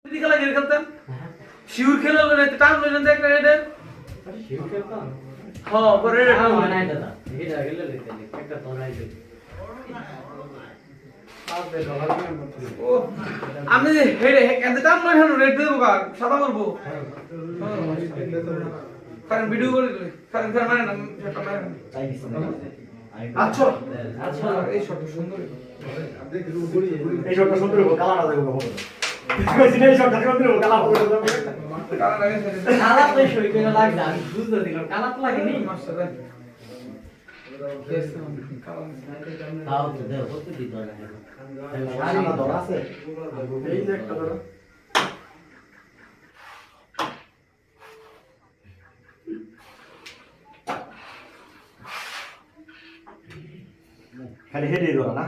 কি খেলা খেলতেন শিউর খেলা বলে টান লইলেন দেখ না এটা শিউর খেলতাম হ্যাঁ পরে এটা হয় না দাদা এটা গেলে লেতে একটা তোরাই দে ও আমি যে হেডে এত টান লইলেন রেড দেব কা সাদা করব কারণ ভিডিও করে কারণ মানে না সেটা মানে আচ্ছা আচ্ছা এই শটটা সুন্দর এই শটটা সুন্দর হবে কালার দেবো কখন এই শটটা সুন্দর হবে কালার হবে কারণ লাগে কালা তো সই করে লাগবে আমি বুঝতে দিলাম কালা তো লাগেনি মাস্টার তাও তো দেও কত দিত না শাড়ি ধর আছে এই যে একটা ধর খালি হেডে ধর না